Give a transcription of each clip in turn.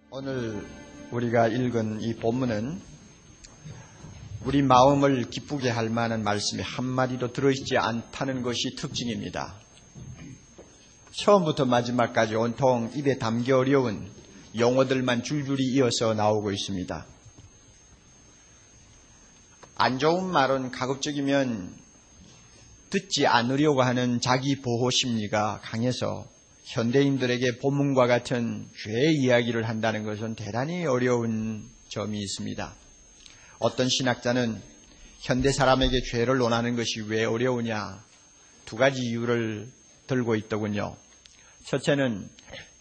오늘 우리가 읽은 이 본문은 우리 마음을 기쁘게 할 만한 말씀이 한마디도 들어있지 않다는 것이 특징입니다. 처음부터 마지막까지 온통 입에 담기 어려운 용어들만 줄줄이 이어서 나오고 있습니다. 안 좋은 말은 가급적이면 듣지 않으려고 하는 자기 보호 심리가 강해서 현대인들에게 본문과 같은 죄의 이야기를 한다는 것은 대단히 어려운 점이 있습니다. 어떤 신학자는 현대 사람에게 죄를 논하는 것이 왜 어려우냐, 두 가지 이유를 들고 있더군요. 첫째는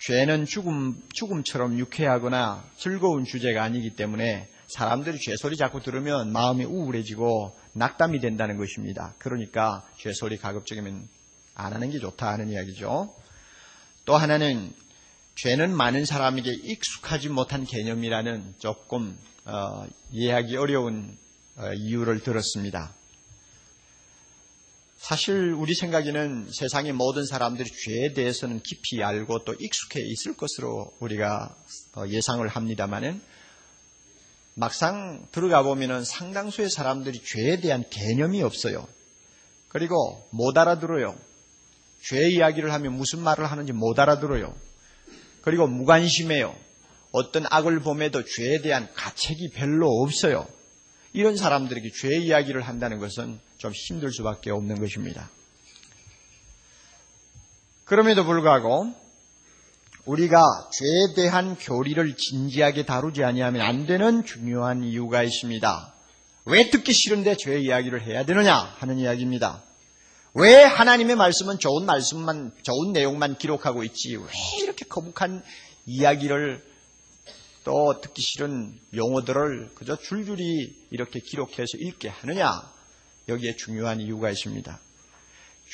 죄는 죽음처럼 유쾌하거나 즐거운 주제가 아니기 때문에 사람들이 죄소리 자꾸 들으면 마음이 우울해지고 낙담이 된다는 것입니다. 그러니까 죄소리 가급적이면 안 하는 게 좋다 하는 이야기죠. 또 하나는 죄는 많은 사람에게 익숙하지 못한 개념이라는 조금 이해하기 어려운 이유를 들었습니다. 사실 우리 생각에는 세상의 모든 사람들이 죄에 대해서는 깊이 알고 또 익숙해 있을 것으로 우리가 예상을 합니다마는 막상 들어가 보면은 상당수의 사람들이 죄에 대한 개념이 없어요. 그리고 못 알아들어요. 죄 이야기를 하면 무슨 말을 하는지 못 알아들어요. 그리고 무관심해요. 어떤 악을 범해도 죄에 대한 가책이 별로 없어요. 이런 사람들에게 죄 이야기를 한다는 것은 좀 힘들 수밖에 없는 것입니다. 그럼에도 불구하고 우리가 죄에 대한 교리를 진지하게 다루지 아니하면 안 되는 중요한 이유가 있습니다. 왜 듣기 싫은데 죄 이야기를 해야 되느냐 하는 이야기입니다. 왜 하나님의 말씀은 좋은 내용만 기록하고 있지 왜 이렇게 거북한 이야기를 또 듣기 싫은 용어들을 그저 줄줄이 이렇게 기록해서 읽게 하느냐? 여기에 중요한 이유가 있습니다.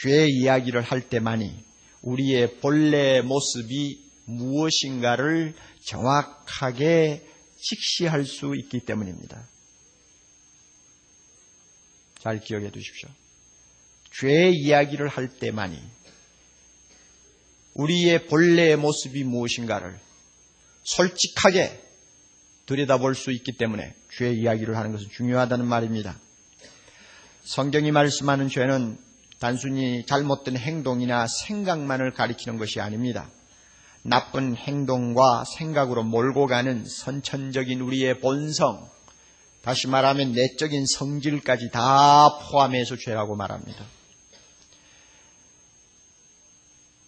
죄 이야기를 할 때만이 우리의 본래 모습이 무엇인가를 정확하게 직시할 수 있기 때문입니다. 잘 기억해 두십시오. 죄 이야기를 할 때만이 우리의 본래의 모습이 무엇인가를 솔직하게 들여다볼 수 있기 때문에 죄 이야기를 하는 것은 중요하다는 말입니다. 성경이 말씀하는 죄는 단순히 잘못된 행동이나 생각만을 가리키는 것이 아닙니다. 나쁜 행동과 생각으로 몰고 가는 선천적인 우리의 본성, 다시 말하면 내적인 성질까지 다 포함해서 죄라고 말합니다.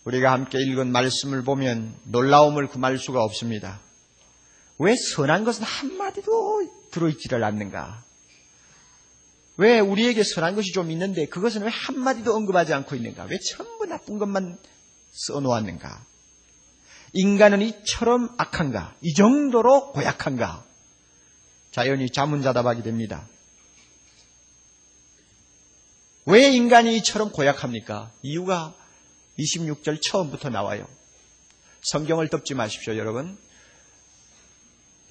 우리가 함께 읽은 말씀을 보면 놀라움을 금할 수가 없습니다. 왜 선한 것은 한마디도 들어있지를 않는가? 왜 우리에게 선한 것이 좀 있는데 그것은 왜 한마디도 언급하지 않고 있는가? 왜 전부 나쁜 것만 써놓았는가? 인간은 이처럼 악한가? 이 정도로 고약한가? 자연히 자문자답하게 됩니다. 왜 인간이 이처럼 고약합니까? 이유가 26절 처음부터 나와요. 성경을 덮지 마십시오, 여러분.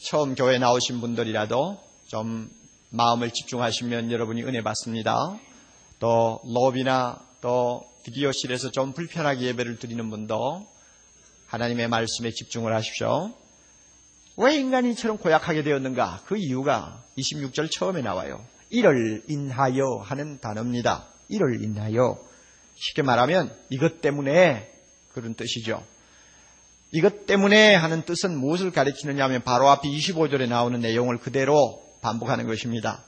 처음 교회 나오신 분들이라도 좀 마음을 집중하시면 여러분이 은혜 받습니다. 또 로비나 또 비디오실에서 좀 불편하게 예배를 드리는 분도 하나님의 말씀에 집중을 하십시오. 왜 인간이 이처럼 고약하게 되었는가? 그 이유가 26절 처음에 나와요. 이를 인하여 하는 단어입니다. 이를 인하여. 쉽게 말하면 이것 때문에 그런 뜻이죠. 이것 때문에 하는 뜻은 무엇을 가리키느냐 하면 바로 앞에 25절에 나오는 내용을 그대로 반복하는 것입니다.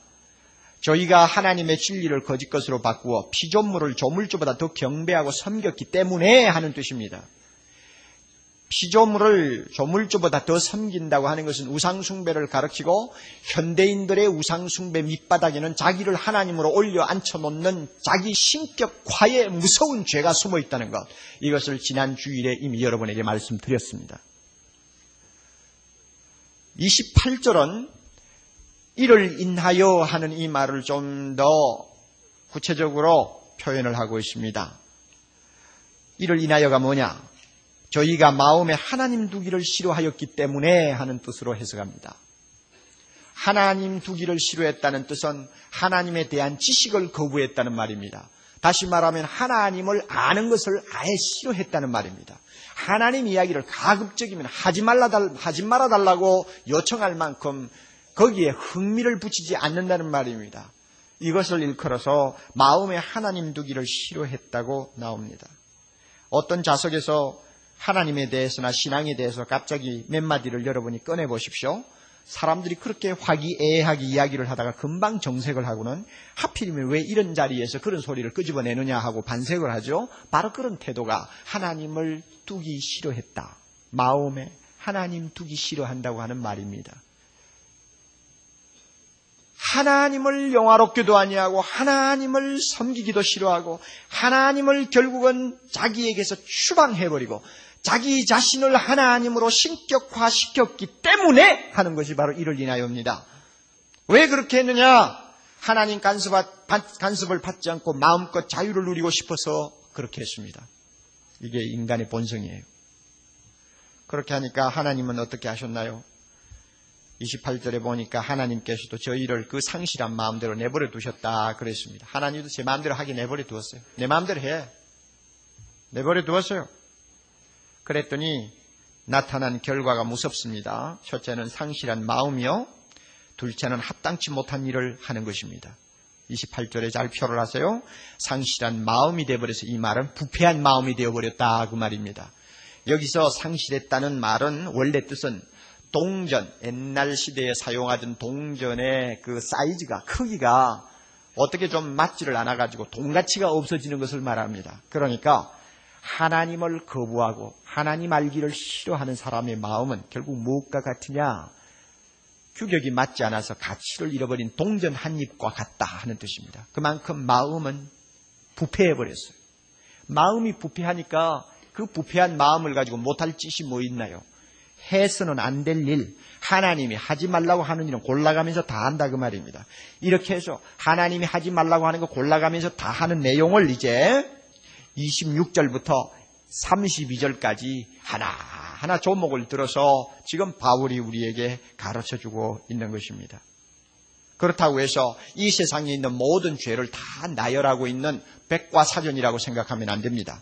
저희가 하나님의 진리를 거짓 것으로 바꾸어 피조물을 조물주보다 더 경배하고 섬겼기 때문에 하는 뜻입니다. 피조물을 조물주보다 더 섬긴다고 하는 것은 우상숭배를 가르치고 현대인들의 우상숭배 밑바닥에는 자기를 하나님으로 올려 앉혀놓는 자기 신격화의 무서운 죄가 숨어 있다는 것, 이것을 지난 주일에 이미 여러분에게 말씀드렸습니다. 28절은 이를 인하여 하는 이 말을 좀 더 구체적으로 표현을 하고 있습니다. 이를 인하여가 뭐냐? 저희가 마음에 하나님 두기를 싫어하였기 때문에 하는 뜻으로 해석합니다. 하나님 두기를 싫어했다는 뜻은 하나님에 대한 지식을 거부했다는 말입니다. 다시 말하면 하나님을 아는 것을 아예 싫어했다는 말입니다. 하나님 이야기를 가급적이면 하지 말아달라고 요청할 만큼 거기에 흥미를 붙이지 않는다는 말입니다. 이것을 일컬어서 마음에 하나님 두기를 싫어했다고 나옵니다. 어떤 자석에서 하나님에 대해서나 신앙에 대해서 갑자기 몇 마디를 여러분이 꺼내보십시오. 사람들이 그렇게 화기애애하게 이야기를 하다가 금방 정색을 하고는 하필이면 왜 이런 자리에서 그런 소리를 끄집어내느냐 하고 반색을 하죠. 바로 그런 태도가 하나님을 두기 싫어했다. 마음에 하나님 두기 싫어한다고 하는 말입니다. 하나님을 영화롭게도 아니하고 하나님을 섬기기도 싫어하고 하나님을 결국은 자기에게서 추방해버리고 자기 자신을 하나님으로 신격화시켰기 때문에 하는 것이 바로 이를 인하여입니다. 왜 그렇게 했느냐? 하나님 간섭을 받지 않고 마음껏 자유를 누리고 싶어서 그렇게 했습니다. 이게 인간의 본성이에요. 그렇게 하니까 하나님은 어떻게 하셨나요? 28절에 보니까 하나님께서도 저희를 그 상실한 마음대로 내버려 두셨다 그랬습니다. 하나님도 제 마음대로 하게 내버려 두었어요. 내 마음대로 해. 내버려 두었어요. 그랬더니 나타난 결과가 무섭습니다. 첫째는 상실한 마음이요. 둘째는 합당치 못한 일을 하는 것입니다. 28절에 잘 표를 하세요. 상실한 마음이 되어버려서 이 말은 부패한 마음이 되어버렸다 그 말입니다. 여기서 상실했다는 말은 원래 뜻은 동전, 옛날 시대에 사용하던 동전의 그 사이즈가, 크기가 어떻게 좀 맞지를 않아가지고 동가치가 없어지는 것을 말합니다. 그러니까 하나님을 거부하고 하나님 알기를 싫어하는 사람의 마음은 결국 무엇과 같으냐? 규격이 맞지 않아서 가치를 잃어버린 동전 한 입과 같다 하는 뜻입니다. 그만큼 마음은 부패해버렸어요. 마음이 부패하니까 그 부패한 마음을 가지고 못할 짓이 뭐 있나요? 해서는 안 될 일, 하나님이 하지 말라고 하는 일은 골라가면서 다 한다 그 말입니다. 이렇게 해서 하나님이 하지 말라고 하는 거 골라가면서 다 하는 내용을 이제 26절부터 32절까지 하나하나 조목을 들어서 지금 바울이 우리에게 가르쳐주고 있는 것입니다. 그렇다고 해서 이 세상에 있는 모든 죄를 다 나열하고 있는 백과사전이라고 생각하면 안 됩니다.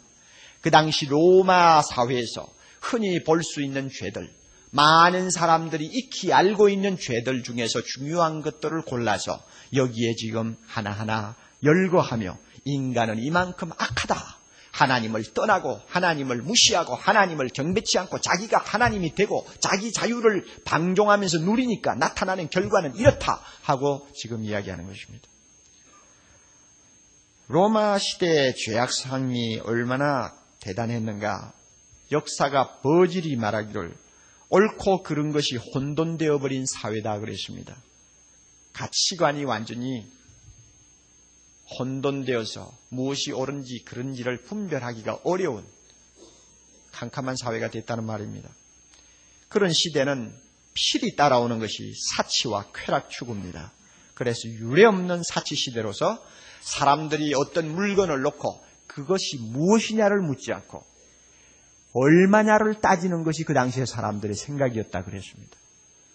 그 당시 로마 사회에서 흔히 볼 수 있는 죄들, 많은 사람들이 익히 알고 있는 죄들 중에서 중요한 것들을 골라서 여기에 지금 하나하나 열거하며 인간은 이만큼 악하다. 하나님을 떠나고 하나님을 무시하고 하나님을 경배치 않고 자기가 하나님이 되고 자기 자유를 방종하면서 누리니까 나타나는 결과는 이렇다 하고 지금 이야기하는 것입니다. 로마 시대의 죄악상이 얼마나 대단했는가. 역사가 버질이 말하기를 옳고 그른 것이 혼돈되어 버린 사회다 그랬습니다. 가치관이 완전히 혼돈되어서 무엇이 옳은지 그른지를 분별하기가 어려운 캄캄한 사회가 됐다는 말입니다. 그런 시대는 필히 따라오는 것이 사치와 쾌락 추구입니다. 그래서 유례없는 사치 시대로서 사람들이 어떤 물건을 놓고 그것이 무엇이냐를 묻지 않고 얼마냐를 따지는 것이 그 당시의 사람들의 생각이었다 그랬습니다.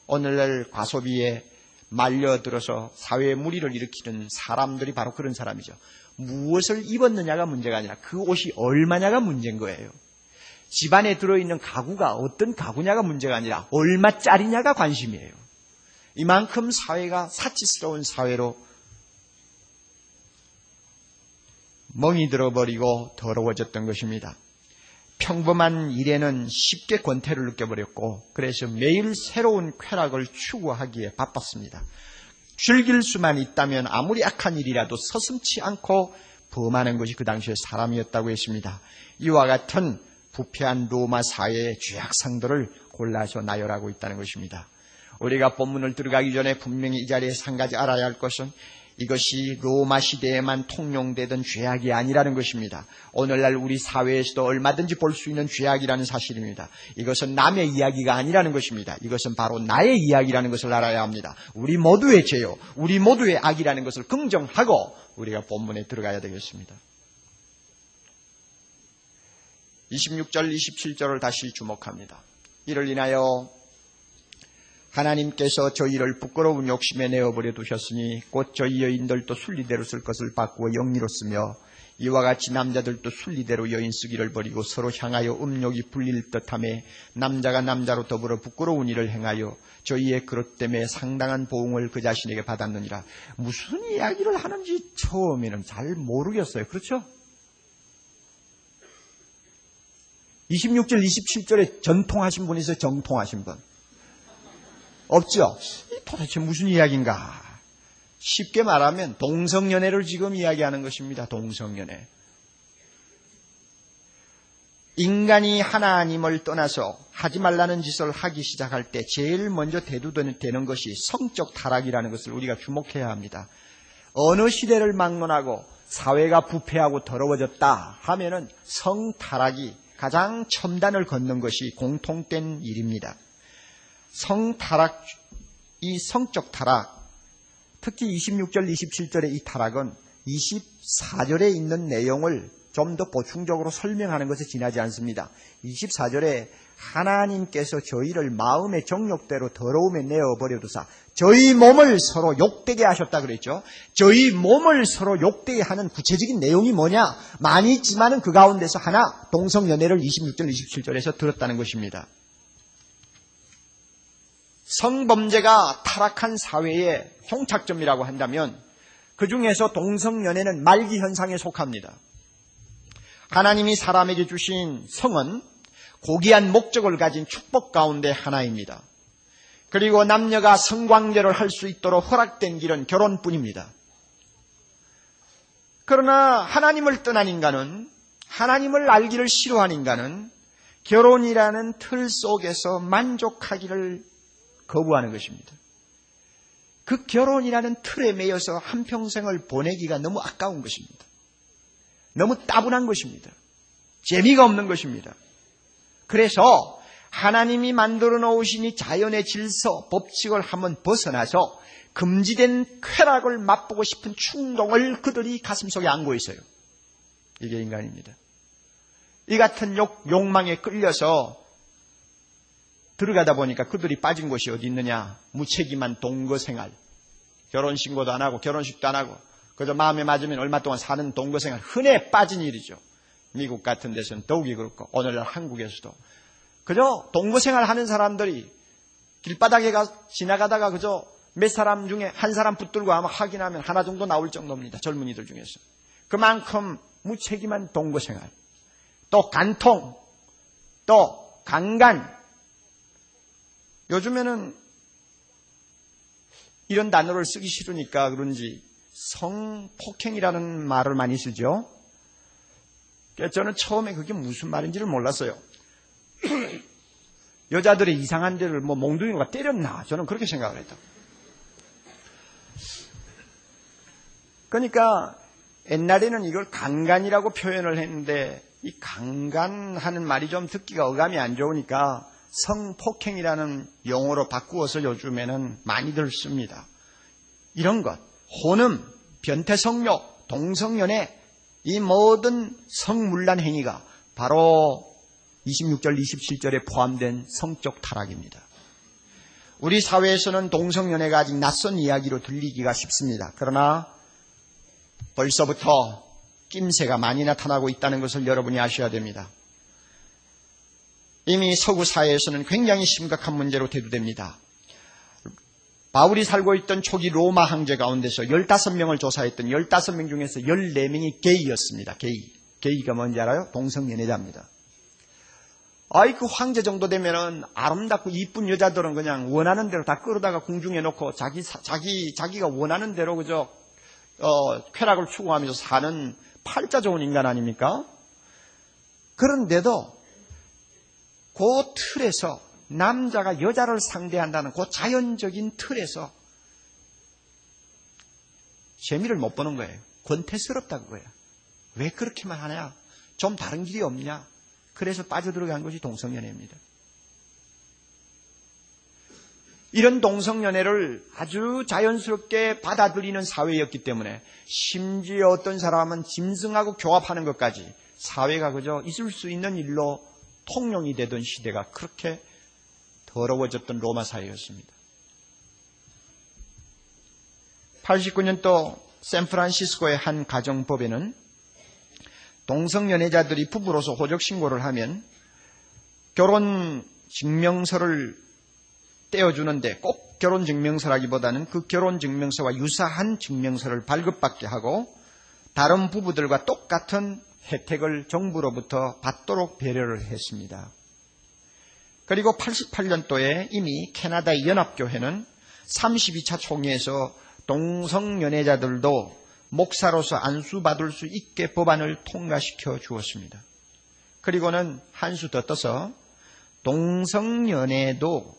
오늘날 과소비에 말려들어서 사회에 무리를 일으키는 사람들이 바로 그런 사람이죠. 무엇을 입었느냐가 문제가 아니라 그 옷이 얼마냐가 문제인 거예요. 집안에 들어있는 가구가 어떤 가구냐가 문제가 아니라 얼마짜리냐가 관심이에요. 이만큼 사회가 사치스러운 사회로 멍이 들어버리고 더러워졌던 것입니다. 평범한 일에는 쉽게 권태를 느껴버렸고 그래서 매일 새로운 쾌락을 추구하기에 바빴습니다. 즐길 수만 있다면 아무리 악한 일이라도 서슴지 않고 범하는 것이 그 당시의 사람이었다고 했습니다. 이와 같은 부패한 로마 사회의 죄악상들을 골라서 나열하고 있다는 것입니다. 우리가 본문을 들어가기 전에 분명히 이 자리에서 한 가지 알아야 할 것은 이것이 로마 시대에만 통용되던 죄악이 아니라는 것입니다. 오늘날 우리 사회에서도 얼마든지 볼 수 있는 죄악이라는 사실입니다. 이것은 남의 이야기가 아니라는 것입니다. 이것은 바로 나의 이야기라는 것을 알아야 합니다. 우리 모두의 죄요, 우리 모두의 악이라는 것을 긍정하고 우리가 본문에 들어가야 되겠습니다. 26절, 27절을 다시 주목합니다. 이를 인하여 하나님께서 저희를 부끄러운 욕심에 내어버려 두셨으니 곧 저희 여인들도 순리대로 쓸 것을 바꾸어 영리로 쓰며 이와 같이 남자들도 순리대로 여인 쓰기를 버리고 서로 향하여 음욕이 불릴 듯하며 남자가 남자로 더불어 부끄러운 일을 행하여 저희의 그릇 때문에 상당한 보응을 그 자신에게 받았느니라. 무슨 이야기를 하는지 처음에는 잘 모르겠어요. 그렇죠? 26절, 27절에 전통하신 분 있어요? 정통하신 분? 없죠? 도대체 무슨 이야기인가? 쉽게 말하면 동성연애를 지금 이야기하는 것입니다. 동성연애. 인간이 하나님을 떠나서 하지 말라는 짓을 하기 시작할 때 제일 먼저 대두되는 것이 성적 타락이라는 것을 우리가 주목해야 합니다. 어느 시대를 막론하고 사회가 부패하고 더러워졌다 하면은 성타락이 가장 첨단을 걷는 것이 공통된 일입니다. 성타락, 이 성적 타락, 특히 26절, 27절의 이 타락은 24절에 있는 내용을 좀 더 보충적으로 설명하는 것에 지나지 않습니다. 24절에 하나님께서 저희를 마음의 정욕대로 더러움에 내어버려두사 저희 몸을 서로 욕되게 하셨다 그랬죠. 저희 몸을 서로 욕되게 하는 구체적인 내용이 뭐냐? 많이 있지만은 그 가운데서 하나, 동성연애를 26절, 27절에서 들었다는 것입니다. 성범죄가 타락한 사회의 종착점이라고 한다면 그 중에서 동성연애는 말기 현상에 속합니다. 하나님이 사람에게 주신 성은 고귀한 목적을 가진 축복 가운데 하나입니다. 그리고 남녀가 성관계를 할 수 있도록 허락된 길은 결혼뿐입니다. 그러나 하나님을 떠난 인간은, 하나님을 알기를 싫어한 인간은 결혼이라는 틀 속에서 만족하기를 거부하는 것입니다. 그 결혼이라는 틀에 매여서 한평생을 보내기가 너무 아까운 것입니다. 너무 따분한 것입니다. 재미가 없는 것입니다. 그래서 하나님이 만들어 놓으신 이 자연의 질서, 법칙을 한번 벗어나서 금지된 쾌락을 맛보고 싶은 충동을 그들이 가슴속에 안고 있어요. 이게 인간입니다. 이 같은 욕망에 끌려서 들어가다 보니까 그들이 빠진 곳이 어디 있느냐? 무책임한 동거생활. 결혼신고도 안 하고 결혼식도 안 하고 그저 마음에 맞으면 얼마 동안 사는 동거생활. 흔해 빠진 일이죠. 미국 같은 데서는 더욱이 그렇고 오늘날 한국에서도. 그저 동거생활 하는 사람들이 길바닥에 지나가다가 그저 몇 사람 중에 한 사람 붙들고 아마 확인하면 하나 정도 나올 정도입니다. 젊은이들 중에서. 그만큼 무책임한 동거생활. 또 간통. 또 강간. 요즘에는 이런 단어를 쓰기 싫으니까 그런지 성폭행이라는 말을 많이 쓰죠. 저는 처음에 그게 무슨 말인지를 몰랐어요. 여자들의 이상한 데를 몽둥이가 때렸나? 저는 그렇게 생각을 했다. 그러니까 옛날에는 이걸 강간이라고 표현을 했는데 이 강간하는 말이 좀 듣기가 어감이 안 좋으니까 성폭행이라는 용어로 바꾸어서 요즘에는 많이들 씁니다. 이런 것, 혼음, 변태성욕, 동성연애, 이 모든 성문란 행위가 바로 26절, 27절에 포함된 성적 타락입니다. 우리 사회에서는 동성연애가 아직 낯선 이야기로 들리기가 쉽습니다. 그러나 벌써부터 낌새가 많이 나타나고 있다는 것을 여러분이 아셔야 됩니다. 이미 서구 사회에서는 굉장히 심각한 문제로 대두됩니다. 바울이 살고 있던 초기 로마 황제 가운데서 15명을 조사했던 15명 중에서 14명이 게이였습니다. 게이가 뭔지 알아요? 동성연애자입니다. 그 황제 정도 되면은 아름답고 이쁜 여자들은 그냥 원하는 대로 다 끌어다가 궁중에 놓고 자기가 원하는 대로 그저 쾌락을 추구하면서 사는 팔자 좋은 인간 아닙니까? 그런데도 그 틀에서 남자가 여자를 상대한다는 그 자연적인 틀에서 재미를 못 보는 거예요. 권태스럽다는 거예요. 왜 그렇게만 하냐? 좀 다른 길이 없냐? 그래서 빠져들어간 것이 동성연애입니다. 이런 동성연애를 아주 자연스럽게 받아들이는 사회였기 때문에 심지어 어떤 사람은 짐승하고 교합하는 것까지 사회가 그저 있을 수 있는 일로 통용이 되던 시대가 그렇게 더러워졌던 로마 사회였습니다. 89년도 샌프란시스코의 한 가정법에는 동성연애자들이 부부로서 호적신고를 하면 결혼 증명서를 떼어주는데 꼭 결혼 증명서라기보다는 그 결혼 증명서와 유사한 증명서를 발급받게 하고 다른 부부들과 똑같은 혜택을 정부로부터 받도록 배려를 했습니다. 그리고 88년도에 이미 캐나다 연합교회는 32차 총회에서 동성연애자들도 목사로서 안수받을 수 있게 법안을 통과시켜 주었습니다. 그리고는 한 수 더 떠서 동성연애도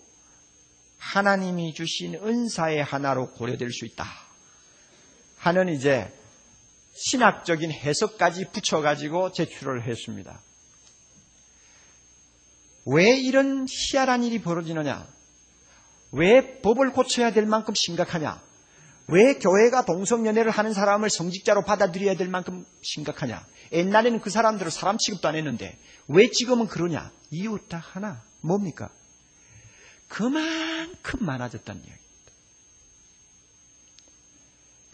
하나님이 주신 은사의 하나로 고려될 수 있다 하는 이제 신학적인 해석까지 붙여가지고 제출을 했습니다. 왜 이런 희한한 일이 벌어지느냐? 왜 법을 고쳐야 될 만큼 심각하냐? 왜 교회가 동성연애를 하는 사람을 성직자로 받아들여야 될 만큼 심각하냐? 옛날에는 그 사람들을 사람 취급도 안 했는데 왜 지금은 그러냐? 이유 딱 하나, 뭡니까? 그만큼 많아졌다는 이야기입니다.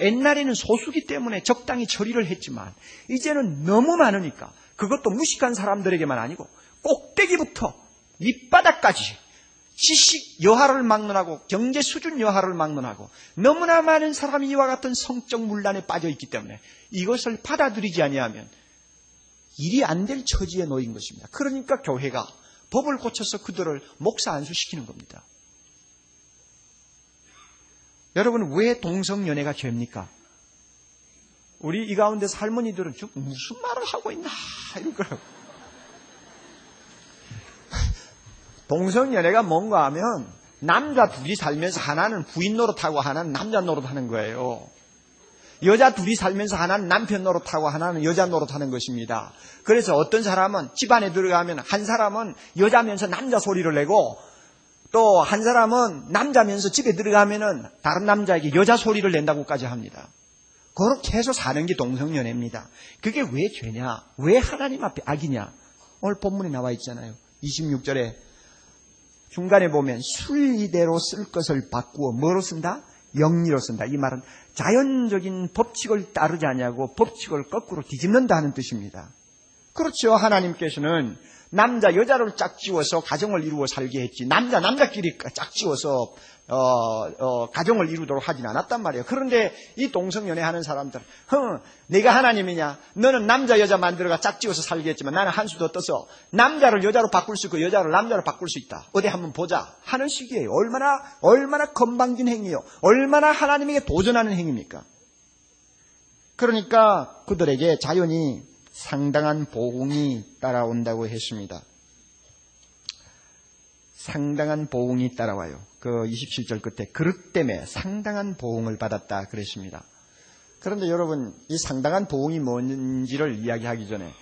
옛날에는 소수기 때문에 적당히 처리를 했지만 이제는 너무 많으니까 그것도 무식한 사람들에게만 아니고 꼭대기부터 밑바닥까지 지식 여하를 막론하고 경제 수준 여하를 막론하고 너무나 많은 사람이 이와 같은 성적 문란에 빠져 있기 때문에 이것을 받아들이지 아니하면 일이 안 될 처지에 놓인 것입니다. 그러니까 교회가 법을 고쳐서 그들을 목사 안수시키는 겁니다. 여러분, 왜 동성연애가 죄입니까? 우리 이 가운데서 할머니들은 무슨 말을 하고 있나 이럴 거라고. 동성연애가 뭔가 하면 남자 둘이 살면서 하나는 부인 노릇하고 하나는 남자 노릇하는 거예요. 여자 둘이 살면서 하나는 남편 노릇하고 하나는 여자 노릇하는 것입니다. 그래서 어떤 사람은 집안에 들어가면 한 사람은 여자면서 남자 소리를 내고 또 한 사람은 남자면서 집에 들어가면은 다른 남자에게 여자 소리를 낸다고까지 합니다. 그렇게 해서 사는 게 동성연애입니다. 그게 왜 죄냐? 왜 하나님 앞에 악이냐? 오늘 본문에 나와 있잖아요. 26절에 중간에 보면 순리대로 쓸 것을 바꾸어 뭐로 쓴다? 영리로 쓴다. 이 말은 자연적인 법칙을 따르지 않냐고 법칙을 거꾸로 뒤집는다 하는 뜻입니다. 그렇죠. 하나님께서는 남자 여자를 짝지어서 가정을 이루어 살게 했지 남자끼리 짝지어서 가정을 이루도록 하진 않았단 말이에요. 그런데 이 동성연애 하는 사람들 내가 하나님이냐? 너는 남자 여자 만들어가 짝지어서 살게 했지만 나는 한 수 더 떠서 남자를 여자로 바꿀 수 있고 여자를 남자로 바꿀 수 있다. 어디 한번 보자 하는 식이에요. 얼마나 건방진 행위요. 얼마나 하나님에게 도전하는 행위입니까? 그러니까 그들에게 자연히 상당한 보응이 따라온다고 했습니다. 상당한 보응이 따라와요. 그 27절 끝에 그릇 때문에 상당한 보응을 받았다 그랬습니다. 그런데 여러분, 이 상당한 보응이 뭔지를 이야기하기 전에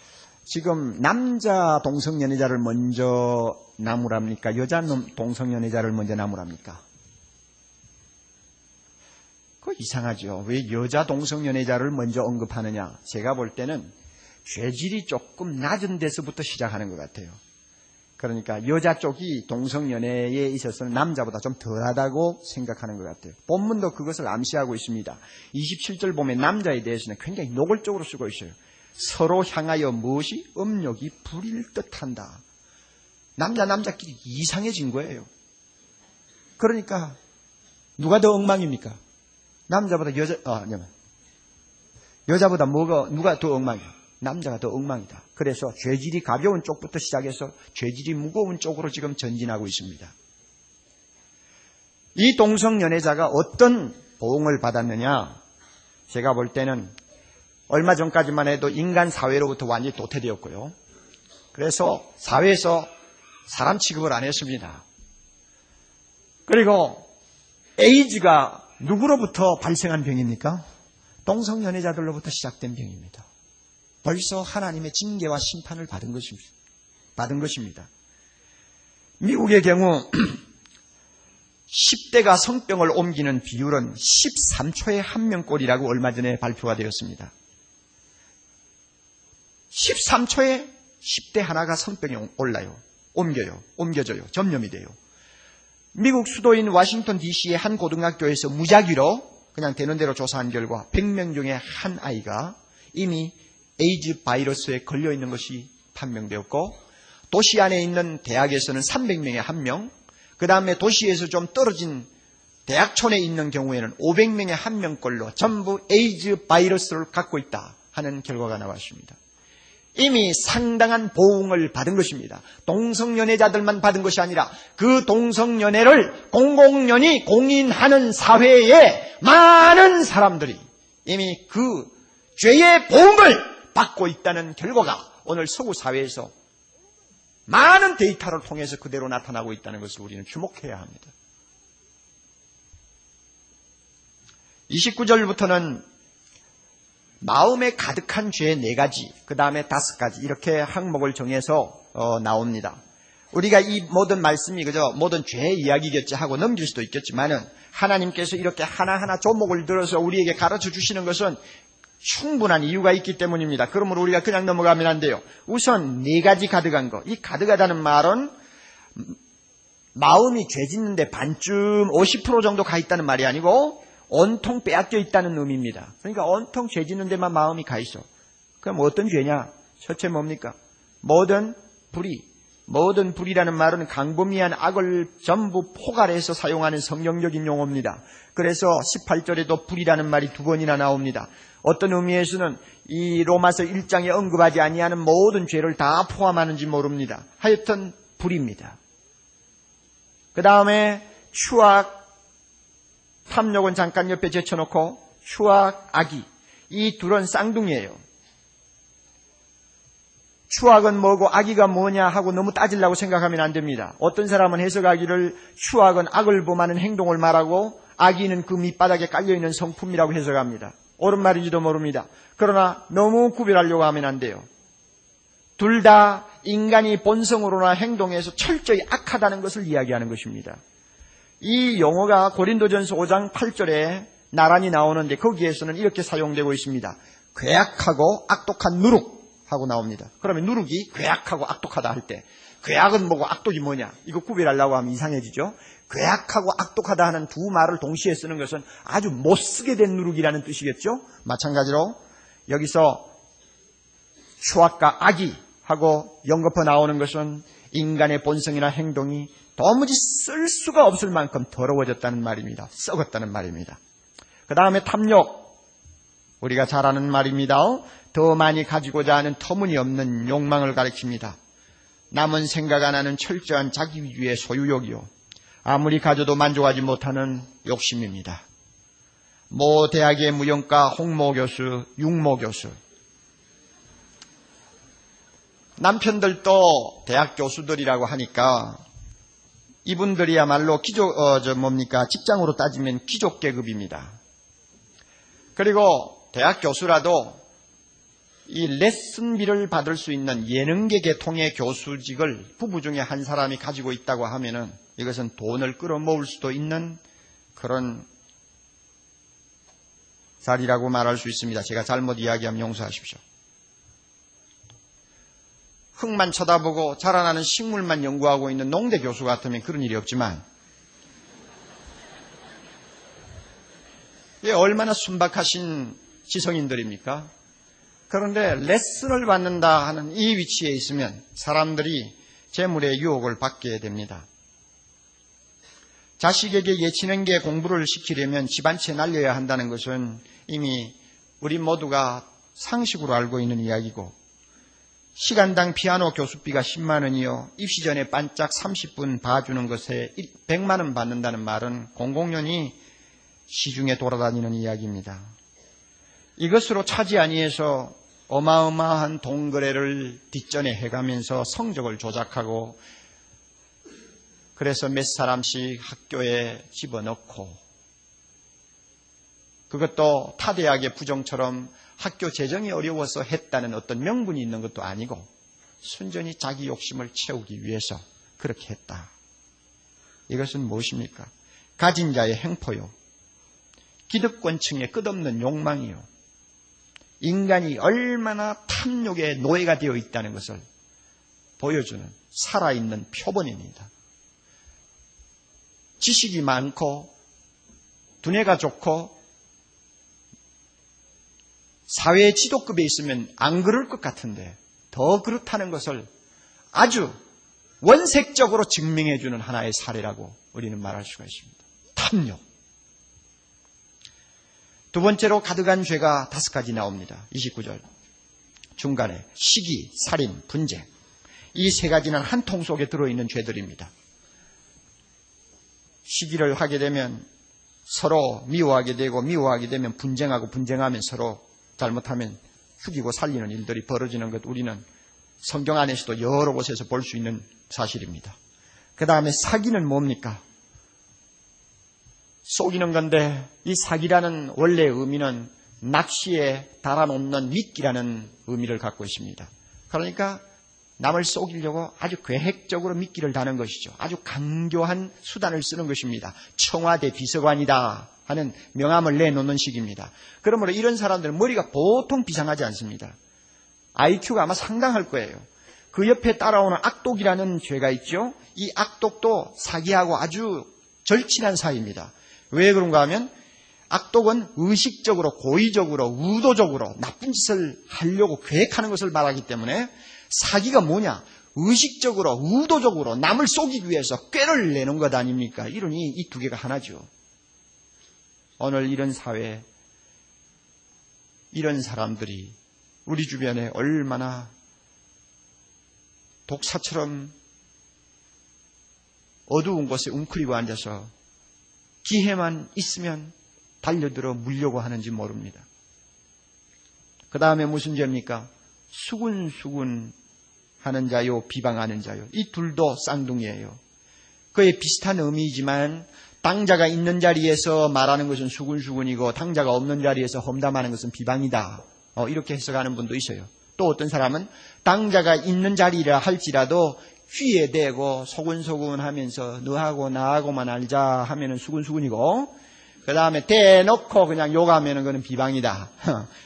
지금 남자 동성연애자를 먼저 나무랍니까? 여자 동성연애자를 먼저 나무랍니까? 그거 이상하죠. 왜 여자 동성연애자를 먼저 언급하느냐? 제가 볼 때는 죄질이 조금 낮은 데서부터 시작하는 것 같아요. 그러니까 여자 쪽이 동성연애에 있어서는 남자보다 좀 덜하다고 생각하는 것 같아요. 본문도 그것을 암시하고 있습니다. 27절 보면 남자에 대해서는 굉장히 노골적으로 쓰고 있어요. 서로 향하여 무엇이 음욕이 부릴 듯한다. 남자끼리 이상해진 거예요. 그러니까 누가 더 엉망입니까? 남자보다 여자보다 누가 더 엉망이야? 남자가 더 엉망이다. 그래서 죄질이 가벼운 쪽부터 시작해서 죄질이 무거운 쪽으로 지금 전진하고 있습니다. 이 동성연애자가 어떤 보응을 받았느냐? 제가 볼 때는 얼마 전까지만 해도 인간 사회로부터 완전히 도태되었고요. 그래서 사회에서 사람 취급을 안 했습니다. 그리고 에이즈가 누구로부터 발생한 병입니까? 동성연애자들로부터 시작된 병입니다. 벌써 하나님의 징계와 심판을 받은 것입니다. 미국의 경우 10대가 성병을 옮기는 비율은 13초에 1명꼴이라고 얼마 전에 발표가 되었습니다. 13초에 10대 하나가 성병이 옮겨져요. 전염이 돼요. 미국 수도인 워싱턴 DC의 한 고등학교에서 무작위로 그냥 되는 대로 조사한 결과 100명 중에 한 아이가 이미 에이즈 바이러스에 걸려 있는 것이 판명되었고, 도시 안에 있는 대학에서는 300명에 1명, 그 다음에 도시에서 좀 떨어진 대학촌에 있는 경우에는 500명에 1명꼴로 전부 에이즈 바이러스를 갖고 있다 하는 결과가 나왔습니다. 이미 상당한 보응을 받은 것입니다. 동성연애자들만 받은 것이 아니라 그 동성연애를 공공연히 공인하는 사회에 많은 사람들이 이미 그 죄의 보응을 받고 있다는 결과가 오늘 서구 사회에서 많은 데이터를 통해서 그대로 나타나고 있다는 것을 우리는 주목해야 합니다. 29절부터는 마음에 가득한 죄 4가지, 그 다음에 5가지 이렇게 항목을 정해서 나옵니다. 우리가 이 모든 말씀이 그저 모든 죄의 이야기겠지 하고 넘길 수도 있겠지만은 하나님께서 이렇게 하나하나 조목을 들어서 우리에게 가르쳐 주시는 것은 충분한 이유가 있기 때문입니다. 그러므로 우리가 그냥 넘어가면 안 돼요. 우선 4가지 가득한 거. 이 가득하다는 말은 마음이 죄 짓는데 반쯤 50% 정도 가 있다는 말이 아니고 온통 빼앗겨 있다는 의미입니다. 그러니까 온통 죄 짓는 데만 마음이 가 있어. 그럼 어떤 죄냐? 첫째 뭡니까? 모든 불의. 모든 불의라는 말은 광범위한 악을 전부 포괄해서 사용하는 성경적인 용어입니다. 그래서 18절에도 불이라는 말이 2번이나 나옵니다. 어떤 의미에서는 이 로마서 1장에 언급하지 아니하는 모든 죄를 다 포함하는지 모릅니다. 하여튼 불입니다. 그 다음에 추악, 탐욕은 잠깐 옆에 제쳐놓고 추악, 악의, 이 둘은 쌍둥이에요. 추악은 뭐고 악의가 뭐냐 하고 너무 따지려고 생각하면 안 됩니다. 어떤 사람은 해석하기를 추악은 악을 범하는 행동을 말하고 악의는 그 밑바닥에 깔려있는 성품이라고 해석합니다. 옳은 말인지도 모릅니다. 그러나 너무 구별하려고 하면 안 돼요. 둘 다 인간이 본성으로나 행동에서 철저히 악하다는 것을 이야기하는 것입니다. 이 용어가 고린도전서 5장 8절에 나란히 나오는데 거기에서는 이렇게 사용되고 있습니다. 괴악하고 악독한 누룩 하고 나옵니다. 그러면 누룩이 괴악하고 악독하다 할 때 괴악은 뭐고 악독이 뭐냐? 이거 구별하려고 하면 이상해지죠. 괴악하고 악독하다 하는 두 말을 동시에 쓰는 것은 아주 못 쓰게 된 누룩이라는 뜻이겠죠. 마찬가지로 여기서 추악과 악의 하고 연거푸 나오는 것은 인간의 본성이나 행동이 도무지 쓸 수가 없을 만큼 더러워졌다는 말입니다. 썩었다는 말입니다. 그 다음에 탐욕, 우리가 잘 아는 말입니다. 더 많이 가지고자 하는 터무니없는 욕망을 가리킵니다. 남은 생각 안 하는 철저한 자기 위주의 소유욕이요, 아무리 가져도 만족하지 못하는 욕심입니다. 모 대학의 무용과 홍모 교수, 육모 교수, 남편들도 대학 교수들이라고 하니까 이분들이야말로 직장으로 따지면 귀족 계급입니다. 그리고 대학 교수라도 이 레슨비를 받을 수 있는 예능계 계통의 교수직을 부부 중에 한 사람이 가지고 있다고 하면은 이것은 돈을 끌어모을 수도 있는 그런 자리라고 말할 수 있습니다. 제가 잘못 이야기하면 용서하십시오. 흙만 쳐다보고 자라나는 식물만 연구하고 있는 농대 교수 같으면 그런 일이 없지만 이게 얼마나 순박하신 지성인들입니까? 그런데 레슨을 받는다 하는 이 위치에 있으면 사람들이 재물의 유혹을 받게 됩니다. 자식에게 예체능계 공부를 시키려면 집안채 날려야 한다는 것은 이미 우리 모두가 상식으로 알고 있는 이야기고, 시간당 피아노 교수비가 10만 원이요, 입시 전에 반짝 30분 봐주는 것에 100만 원 받는다는 말은 공공연히 시중에 돌아다니는 이야기입니다. 이것으로 차지 아니해서 어마어마한 돈거래를 뒷전에 해가면서 성적을 조작하고, 그래서 몇 사람씩 학교에 집어넣고, 그것도 타 대학의 부정처럼 학교 재정이 어려워서 했다는 어떤 명분이 있는 것도 아니고 순전히 자기 욕심을 채우기 위해서 그렇게 했다. 이것은 무엇입니까? 가진 자의 횡포요, 기득권층의 끝없는 욕망이요, 인간이 얼마나 탐욕의 노예가 되어 있다는 것을 보여주는 살아있는 표본입니다. 지식이 많고 두뇌가 좋고 사회 지도급에 있으면 안 그럴 것 같은데 더 그렇다는 것을 아주 원색적으로 증명해주는 하나의 사례라고 우리는 말할 수가 있습니다. 탐욕. 두 번째로 가득한 죄가 5가지 나옵니다. 29절 중간에 시기, 살인, 분쟁. 이 3가지는 한 통 속에 들어있는 죄들입니다. 시기를 하게 되면 서로 미워하게 되고, 미워하게 되면 분쟁하고, 분쟁하면 서로 잘못하면 죽이고 살리는 일들이 벌어지는 것, 우리는 성경 안에서도 여러 곳에서 볼 수 있는 사실입니다. 그 다음에 사기는 뭡니까? 속이는 건데, 이 사기라는 원래의 의미는 낚시에 달아놓는 미끼라는 의미를 갖고 있습니다. 그러니까 남을 속이려고 아주 계획적으로 미끼를 다는 것이죠. 아주 강교한 수단을 쓰는 것입니다. 청와대 비서관이다 하는 명함을 내놓는 식입니다. 그러므로 이런 사람들은 머리가 보통 비상하지 않습니다. IQ가 아마 상당할 거예요. 그 옆에 따라오는 악독이라는 죄가 있죠. 이 악독도 사기하고 아주 절친한 사이입니다. 왜 그런가 하면 악독은 의식적으로, 고의적으로, 의도적으로 나쁜 짓을 하려고 계획하는 것을 말하기 때문에 사기가 뭐냐? 의식적으로, 의도적으로 남을 속이기 위해서 꾀를 내는 것 아닙니까? 이러니 이 2개가 하나죠. 오늘 이런 사회에 이런 사람들이 우리 주변에 얼마나 독사처럼 어두운 곳에 웅크리고 앉아서 기회만 있으면 달려들어 물려고 하는지 모릅니다. 그 다음에 무슨 죄입니까? 수군수군 하는 자요, 비방하는 자요. 이 둘도 쌍둥이에요. 그에 비슷한 의미이지만 당자가 있는 자리에서 말하는 것은 수군수군이고 당자가 없는 자리에서 험담하는 것은 비방이다. 이렇게 해석하는 분도 있어요. 또 어떤 사람은 당자가 있는 자리라 할지라도 귀에 대고 소근소근 하면서 너하고 나하고만 알자 하면은 수근수근이고, 그 다음에 대놓고 그냥 욕하면은 그는 비방이다.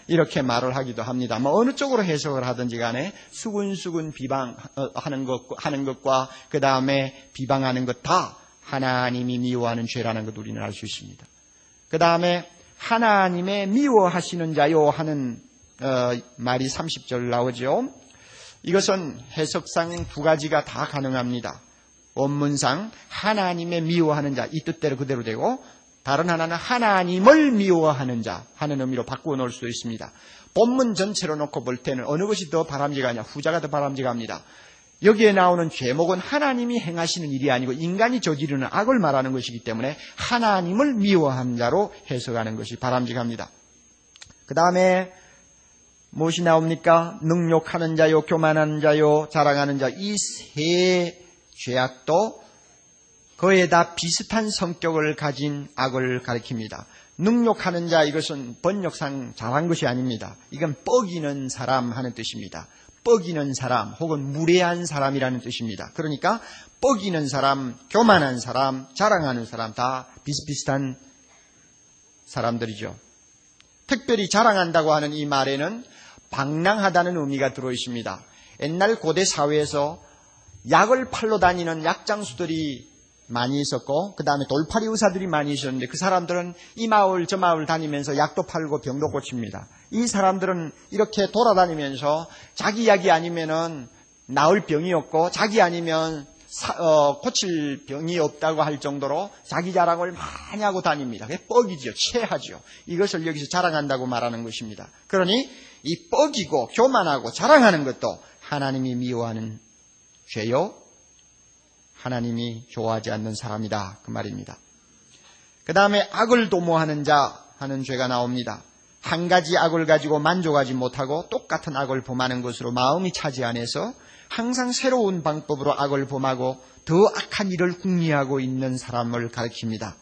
이렇게 말을 하기도 합니다. 뭐 어느 쪽으로 해석을 하든지 간에 수근수근 비방하는 것과 그 다음에 비방하는 것 다 하나님이 미워하는 죄라는 것 우리는 알 수 있습니다. 그 다음에 하나님의 미워하시는 자요 하는 말이 30절 나오죠. 이것은 해석상 2가지가 다 가능합니다. 원문상 하나님의 미워하는 자, 이 뜻대로 그대로 되고, 다른 하나는 하나님을 미워하는 자 하는 의미로 바꾸어 놓을 수도 있습니다. 본문 전체로 놓고 볼 때는 어느 것이 더 바람직하냐? 후자가 더 바람직합니다. 여기에 나오는 죄목은 하나님이 행하시는 일이 아니고 인간이 저지르는 악을 말하는 것이기 때문에 하나님을 미워하는 자로 해석하는 것이 바람직합니다. 그 다음에 무엇이 나옵니까? 능욕하는 자요, 교만하는 자요, 자랑하는 자. 이 3 죄악도 거의 다 비슷한 성격을 가진 악을 가리킵니다. 능욕하는 자, 이것은 번역상 잘한 것이 아닙니다. 이건 뻐기는 사람 하는 뜻입니다. 뻐기는 사람 혹은 무례한 사람이라는 뜻입니다. 그러니까 뻐기는 사람, 교만한 사람, 자랑하는 사람 다 비슷비슷한 사람들이죠. 특별히 자랑한다고 하는 이 말에는 방랑하다는 의미가 들어있습니다. 옛날 고대 사회에서 약을 팔러 다니는 약장수들이 많이 있었고, 그 다음에 돌팔이 의사들이 많이 있었는데, 그 사람들은 이 마을 저 마을 다니면서 약도 팔고 병도 고칩니다. 이 사람들은 이렇게 돌아다니면서 자기 약이 아니면은 나을 병이 없고, 자기 아니면 고칠 병이 없다고 할 정도로 자기 자랑을 많이 하고 다닙니다. 그게 뻑이죠. 체하죠. 이것을 여기서 자랑한다고 말하는 것입니다. 그러니 이 뻑이고 교만하고 자랑하는 것도 하나님이 미워하는 죄요, 하나님이 좋아하지 않는 사람이다, 그 말입니다. 그 다음에 악을 도모하는 자 하는 죄가 나옵니다. 한 가지 악을 가지고 만족하지 못하고 똑같은 악을 범하는 것으로 마음이 차지 안에서 항상 새로운 방법으로 악을 범하고 더 악한 일을 궁리하고 있는 사람을 가리킵니다.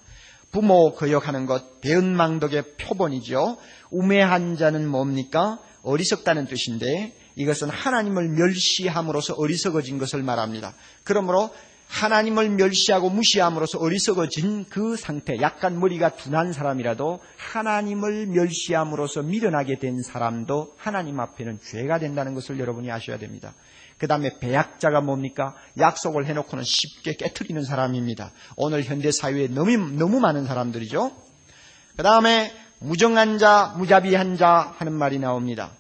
부모 거역하는 것, 배은망덕의 표본이죠. 우매한 자는 뭡니까? 어리석다는 뜻인데, 이것은 하나님을 멸시함으로써 어리석어진 것을 말합니다. 그러므로 하나님을 멸시하고 무시함으로써 어리석어진 그 상태, 약간 머리가 둔한 사람이라도 하나님을 멸시함으로써 미련하게 된 사람도 하나님 앞에는 죄가 된다는 것을 여러분이 아셔야 됩니다. 그 다음에 배약자가 뭡니까? 약속을 해놓고는 쉽게 깨트리는 사람입니다. 오늘 현대 사회에 너무 많은 사람들이죠. 그 다음에 무정한 자, 무자비한 자 하는 말이 나옵니다.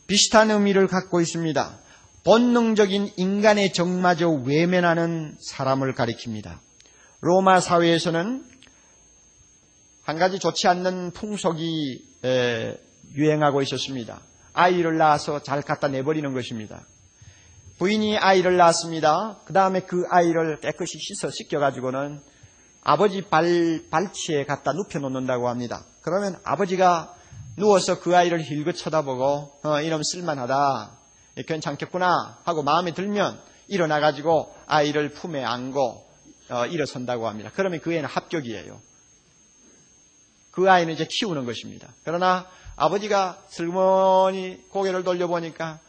비슷한 의미를 갖고 있습니다. 본능적인 인간의 정마저 외면하는 사람을 가리킵니다. 로마 사회에서는 한 가지 좋지 않는 풍속이 유행하고 있었습니다. 아이를 낳아서 잘 갖다 내버리는 것입니다. 부인이 아이를 낳았습니다. 그 다음에 그 아이를 깨끗이 씻겨가지고는 아버지 발치에 갖다 눕혀놓는다고 합니다. 그러면 아버지가 누워서 그 아이를 힐끗 쳐다보고 이놈 쓸만하다, 괜찮겠구나 하고 마음에 들면 일어나가지고 아이를 품에 안고 일어선다고 합니다. 그러면 그 애는 합격이에요. 그 아이는 이제 키우는 것입니다. 그러나 아버지가 슬그머니 고개를 돌려보니까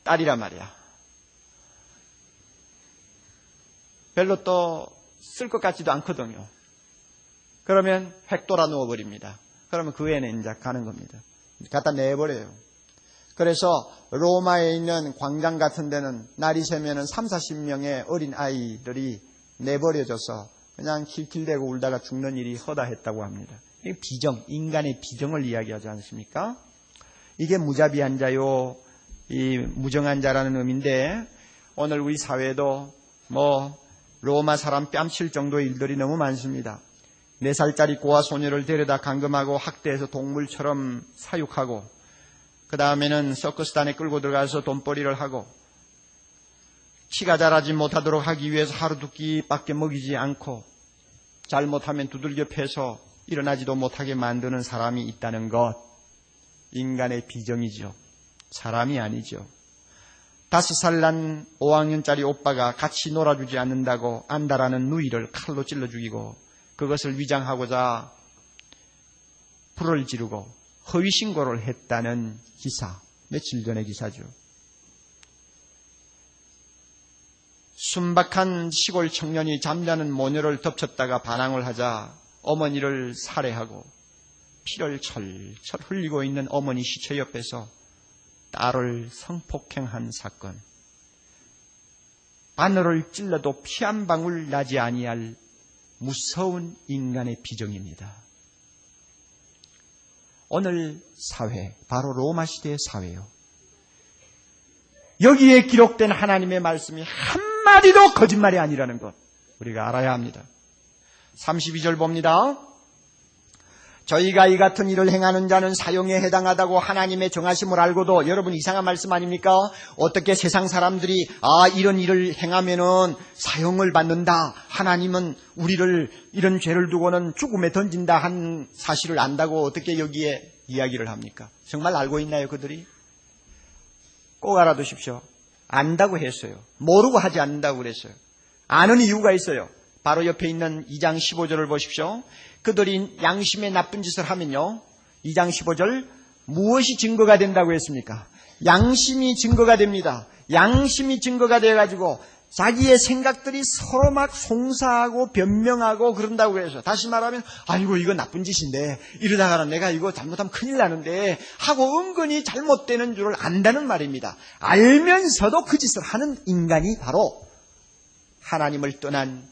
딸이란 말이야. 별로 또 쓸 것 같지도 않거든요. 그러면 획 돌아 누워버립니다. 그러면 그 애는 이제 가는 겁니다. 갖다 내버려요. 그래서 로마에 있는 광장 같은 데는 날이 새면은 30-40명의 어린 아이들이 내버려져서 그냥 킬킬대고 울다가 죽는 일이 허다했다고 합니다. 이게 비정, 인간의 비정을 이야기하지 않습니까? 이게 무자비한 자요, 이 무정한 자라는 의미인데, 오늘 우리 사회도 로마 사람 뺨칠 정도의 일들이 너무 많습니다. 4살짜리 고아 소녀를 데려다 감금하고 학대해서 동물처럼 사육하고, 그 다음에는 서커스단에 끌고 들어가서 돈벌이를 하고, 키가 자라지 못하도록 하기 위해서 하루 두 끼밖에 먹이지 않고, 잘못하면 두들겨 패서 일어나지도 못하게 만드는 사람이 있다는 것, 인간의 비정이죠. 사람이 아니죠. 5살 난 5학년짜리 오빠가 같이 놀아주지 않는다고 안다라는 누이를 칼로 찔러 죽이고, 그것을 위장하고자 불을 지르고 허위 신고를 했다는 기사, 며칠 전의 기사죠. 순박한 시골 청년이 잠자는 모녀를 덮쳤다가 반항을 하자 어머니를 살해하고 피를 철철 흘리고 있는 어머니 시체 옆에서 딸을 성폭행한 사건. 바늘을 찔러도 피 한 방울 나지 아니할 무서운 인간의 비정입니다. 오늘 사회, 바로 로마 시대의 사회요. 여기에 기록된 하나님의 말씀이 한마디도 거짓말이 아니라는 것, 우리가 알아야 합니다. 32절 봅니다. 저희가 이 같은 일을 행하는 자는 사형에 해당하다고 하나님의 정하심을 알고도, 여러분 이상한 말씀 아닙니까? 어떻게 세상 사람들이 이런 일을 행하면은 사형을 받는다, 하나님은 우리를 이런 죄를 두고는 죽음에 던진다 한 사실을 안다고 어떻게 여기에 이야기를 합니까? 정말 알고 있나요, 그들이? 꼭 알아두십시오. 안다고 했어요. 모르고 하지 않는다고 그랬어요. 아는 이유가 있어요. 바로 옆에 있는 2장 15절을 보십시오. 그들이 양심의 나쁜 짓을 하면요, 2장 15절, 무엇이 증거가 된다고 했습니까? 양심이 증거가 됩니다. 양심이 증거가 돼가지고 자기의 생각들이 서로 막 송사하고 변명하고 그런다고 해서, 다시 말하면 아이고 이거 나쁜 짓인데 이러다가는 내가 이거 잘못하면 큰일 나는데 하고 은근히 잘못되는 줄을 안다는 말입니다. 알면서도 그 짓을 하는 인간이 바로 하나님을 떠난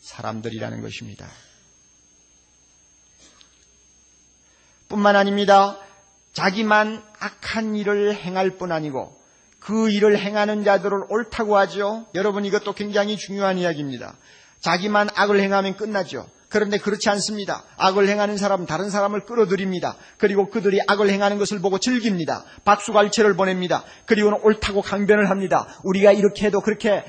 사람들이라는 것입니다. 뿐만 아닙니다. 자기만 악한 일을 행할 뿐 아니고 그 일을 행하는 자들을 옳다고 하죠. 여러분, 이것도 굉장히 중요한 이야기입니다. 자기만 악을 행하면 끝나죠. 그런데 그렇지 않습니다. 악을 행하는 사람은 다른 사람을 끌어들입니다. 그리고 그들이 악을 행하는 것을 보고 즐깁니다. 박수갈채를 보냅니다. 그리고는 옳다고 강변을 합니다. 우리가 이렇게 해도 그렇게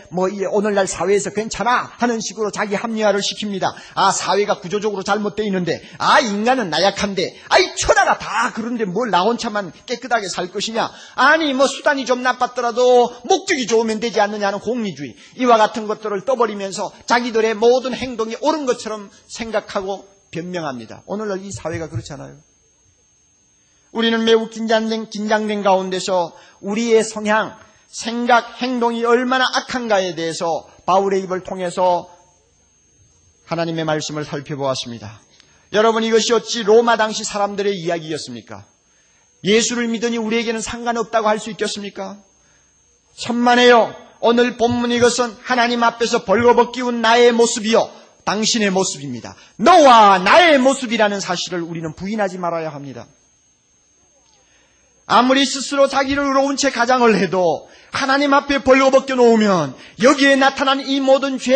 오늘날 사회에서 괜찮아 하는 식으로 자기 합리화를 시킵니다. 사회가 구조적으로 잘못되어 있는데, 인간은 나약한데, 천하가 다 그런데 뭘 나 혼자만 깨끗하게 살 것이냐, 아니 수단이 좀 나빴더라도 목적이 좋으면 되지 않느냐는 공리주의, 이와 같은 것들을 떠버리면서 자기들의 모든 행동이 옳은 것처럼 생각하고 변명합니다. 오늘날 이 사회가 그렇잖아요. 우리는 매우 긴장된 가운데서 우리의 성향, 생각, 행동이 얼마나 악한가에 대해서 바울의 입을 통해서 하나님의 말씀을 살펴보았습니다. 여러분, 이것이 어찌 로마 당시 사람들의 이야기였습니까? 예수를 믿으니 우리에게는 상관없다고 할 수 있겠습니까? 천만에요. 오늘 본문 이것은 하나님 앞에서 벌거벗기운 나의 모습이요, 당신의 모습입니다. 너와 나의 모습이라는 사실을 우리는 부인하지 말아야 합니다. 아무리 스스로 자기를 의로운 채 가장을 해도 하나님 앞에 벌거벗겨 놓으면 여기에 나타난 이 모든 죄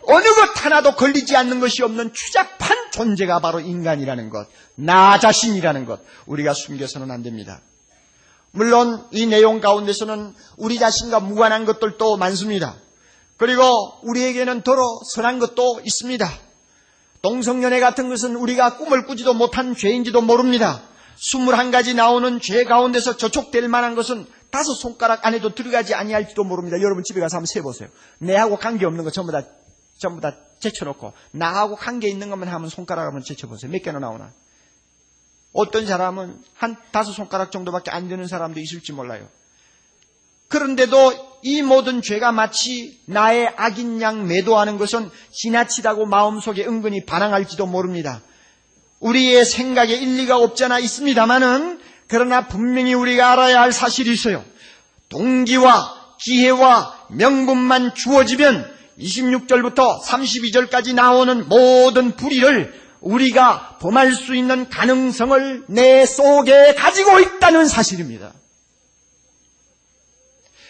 어느 것 하나도 걸리지 않는 것이 없는 추잡한 존재가 바로 인간이라는 것, 나 자신이라는 것, 우리가 숨겨서는 안 됩니다. 물론 이 내용 가운데서는 우리 자신과 무관한 것들도 많습니다. 그리고 우리에게는 더러 선한 것도 있습니다. 동성연애 같은 것은 우리가 꿈을 꾸지도 못한 죄인지도 모릅니다. 21가지 나오는 죄 가운데서 저촉될 만한 것은 5손가락 안에도 들어가지 아니할지도 모릅니다. 여러분 집에 가서 한번 세보세요. 내하고 관계없는 거 전부 다 제쳐놓고 나하고 관계 있는 것만 하면 손가락 한번 제쳐보세요. 몇 개나 나오나. 어떤 사람은 한 5손가락 정도밖에 안 되는 사람도 있을지 몰라요. 그런데도 이 모든 죄가 마치 나의 악인 양 매도하는 것은 지나치다고 마음속에 은근히 반항할지도 모릅니다. 우리의 생각에 일리가 없지 않아 있습니다마는 그러나 분명히 우리가 알아야 할 사실이 있어요. 동기와 기회와 명분만 주어지면 26절부터 32절까지 나오는 모든 불의를 우리가 범할 수 있는 가능성을 내 속에 가지고 있다는 사실입니다.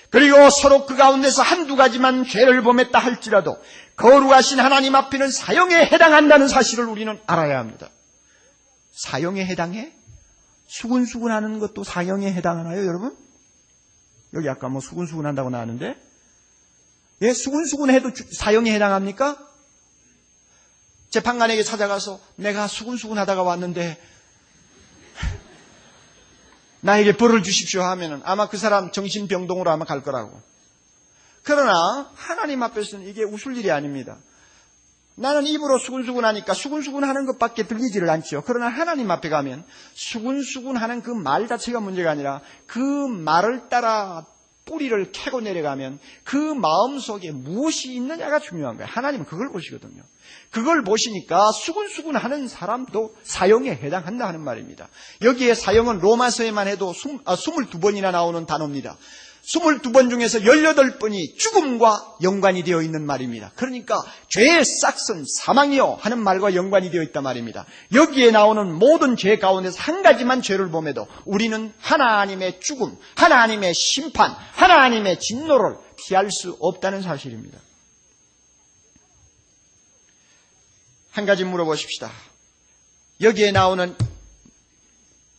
그리고 서로 그 가운데서 한두 가지만 죄를 범했다 할지라도 거룩하신 하나님 앞에는 사형에 해당한다는 사실을 우리는 알아야 합니다. 사형에 해당해? 수군수군 하는 것도 사형에 해당하나요, 여러분? 여기 아까 뭐 수군수군 한다고 나왔는데, 예, 수군수군 해도 사형에 해당합니까? 재판관에게 찾아가서 내가 수군수군 하다가 왔는데 나에게 벌을 주십시오 하면은 아마 그 사람 정신병동으로 아마 갈 거라고. 그러나 하나님 앞에서는 이게 웃을 일이 아닙니다. 나는 입으로 수군수군 하니까 수군수군 하는 것밖에 들리지를 않죠. 그러나 하나님 앞에 가면 수군수군 하는 그 말 자체가 문제가 아니라 그 말을 따라 뿌리를 캐고 내려가면 그 마음속에 무엇이 있느냐가 중요한 거예요. 하나님은 그걸 보시거든요. 그걸 보시니까 수군수군 하는 사람도 사형에 해당한다 하는 말입니다. 여기에 사형은 로마서에만 해도 22번이나 나오는 단어입니다. 22번 중에서 18번이 죽음과 연관이 되어 있는 말입니다. 그러니까 죄의 싹은 사망이요 하는 말과 연관이 되어 있단 말입니다. 여기에 나오는 모든 죄 가운데서 한 가지만 죄를 범해도 우리는 하나님의 죽음, 하나님의 심판, 하나님의 진노를 피할 수 없다는 사실입니다. 한 가지 물어보십시다. 여기에 나오는